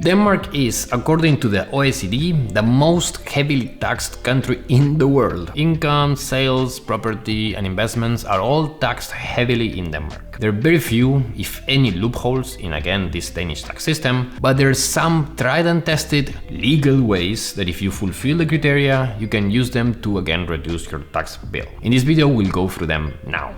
Denmark is, according to the OECD, the most heavily taxed country in the world. Income, sales, property, and investments are all taxed heavily in Denmark. There are very few, if any, loopholes in, again, this Danish tax system, but there are some tried and tested legal ways that if you fulfill the criteria, you can use them to, again, reduce your tax bill. In this video, we'll go through them now.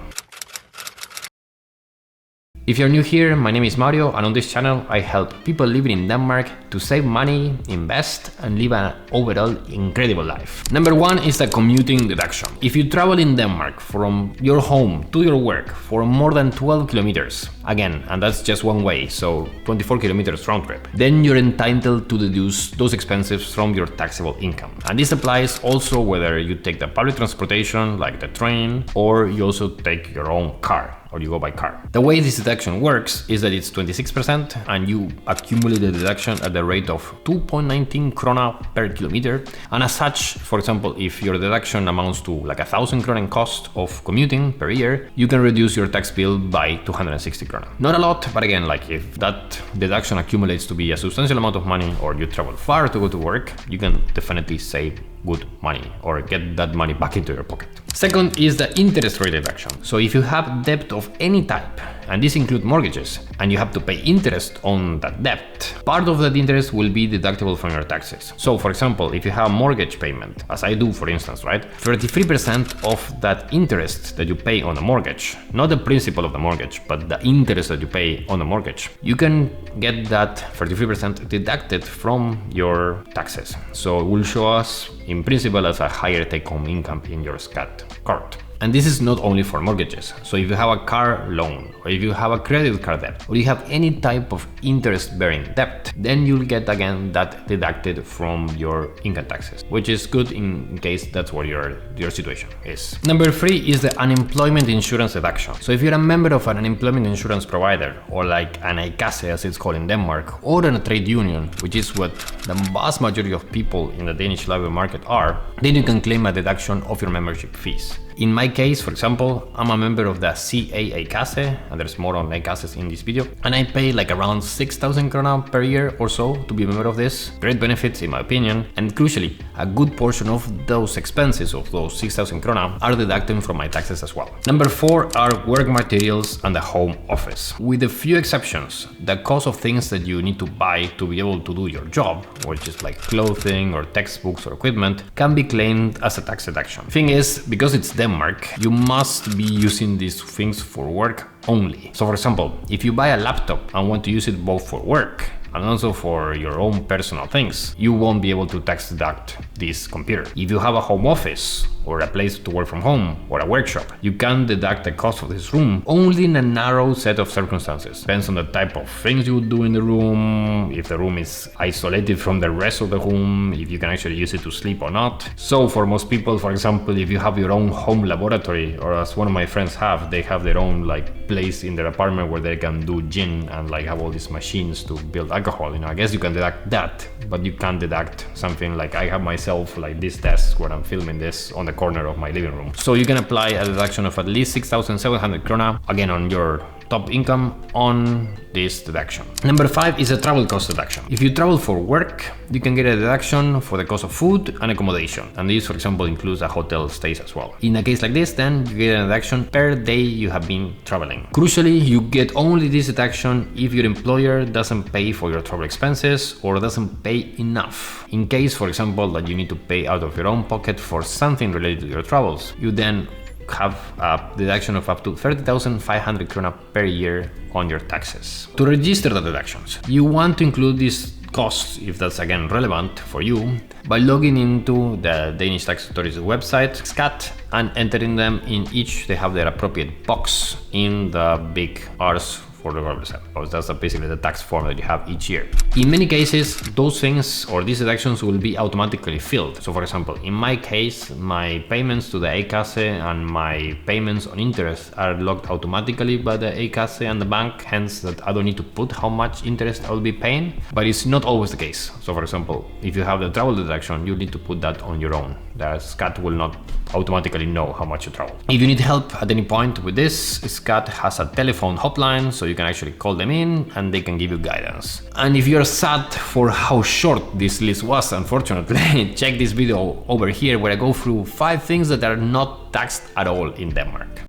If you're new here, my name is Mario, and on this channel I help people living in Denmark to save money, invest, and live an overall incredible life. Number one is the commuting deduction. If you travel in Denmark from your home to your work for more than 12 kilometers, again, and that's just one way, so 24 kilometers round trip, then you're entitled to deduce those expenses from your taxable income. And this applies also whether you take the public transportation, like the train, or you also take your own car, or you go by car. The way this deduction works is that it's 26% and you accumulate the deduction at the rate of 2.19 krona per kilometer. And as such, for example, if your deduction amounts to like 1,000 krona in cost of commuting per year, you can reduce your tax bill by 260 krona. Not a lot, but again, like if that deduction accumulates to be a substantial amount of money or you travel far to go to work, you can definitely save good money or get that money back into your pocket. Second is the interest rate deduction. So if you have debt of any type, and this includes mortgages, and you have to pay interest on that debt, part of that interest will be deductible from your taxes. So for example, if you have a mortgage payment, as I do for instance, right, 33% of that interest that you pay on the mortgage, not the principal of the mortgage, but the interest that you pay on the mortgage, you can get that 33% deducted from your taxes. So it will show us in principle as a higher take-home income in your SCAT card. And this is not only for mortgages. So if you have a car loan, or if you have a credit card debt, or you have any type of interest-bearing debt, then you'll get again that deducted from your income taxes, which is good in case that's what your situation is. Number three is the unemployment insurance deduction. So if you're a member of an unemployment insurance provider, or like an A-kasse as it's called in Denmark, or in a trade union, which is what the vast majority of people in the Danish labor market are, then you can claim a deduction of your membership fees. In my case, for example, I'm a member of the CA kasse, and there's more on A-kasses in this video, and I pay like around 6,000 krona per year or so to be a member of this. Great benefits in my opinion, and crucially, a good portion of those expenses of those 6,000 krona are deducted from my taxes as well. Number four are work materials and the home office. With a few exceptions, the cost of things that you need to buy to be able to do your job, which is like clothing or textbooks or equipment, can be claimed as a tax deduction. Thing is, because it's Denmark, you must be using these things for work only. So for example, if you buy a laptop and want to use it both for work and also for your own personal things, you won't be able to tax deduct this computer. If you have a home office or a place to work from home or a workshop, you can deduct the cost of this room only in a narrow set of circumstances. Depends on the type of things you would do in the room, if the room is isolated from the rest of the room, if you can actually use it to sleep or not. So for most people, for example, if you have your own home laboratory, or as one of my friends have, they have their own like place in their apartment where they can do gin and like have all these machines to build alcohol, I guess you can deduct that, but you can't deduct something like I have myself like this desk where I'm filming this on the corner of my living room. So you can apply a deduction of at least 6,700 krona, again on your top income on this deduction. Number five is a travel cost deduction. If you travel for work, you can get a deduction for the cost of food and accommodation. And this, for example, includes a hotel stays as well. In a case like this, then you get a deduction per day you have been traveling. Crucially, you get only this deduction if your employer doesn't pay for your travel expenses or doesn't pay enough. In case, for example, that you need to pay out of your own pocket for something related to your travels, you then have a deduction of up to 30,500 krona per year on your taxes. To register the deductions, you want to include these costs, if that's again relevant for you, by logging into the Danish Tax Authority's website, SCAT, and entering them in each. They have their appropriate box in the big R's for the government. That's basically the tax form that you have each year. In many cases, those things or these deductions will be automatically filled. So for example, in my case, my payments to the A-kasse and my payments on interest are logged automatically by the A-kasse and the bank, hence that I don't need to put how much interest I will be paying, but it's not always the case. So for example, if you have the travel deduction, you need to put that on your own. The SCAT will not automatically know how much you travel. If you need help at any point with this, SCAT has a telephone hotline, so you can actually call them in and they can give you guidance. And if you're sad for how short this list was, unfortunately, check this video over here where I go through 5 things that are not taxed at all in Denmark.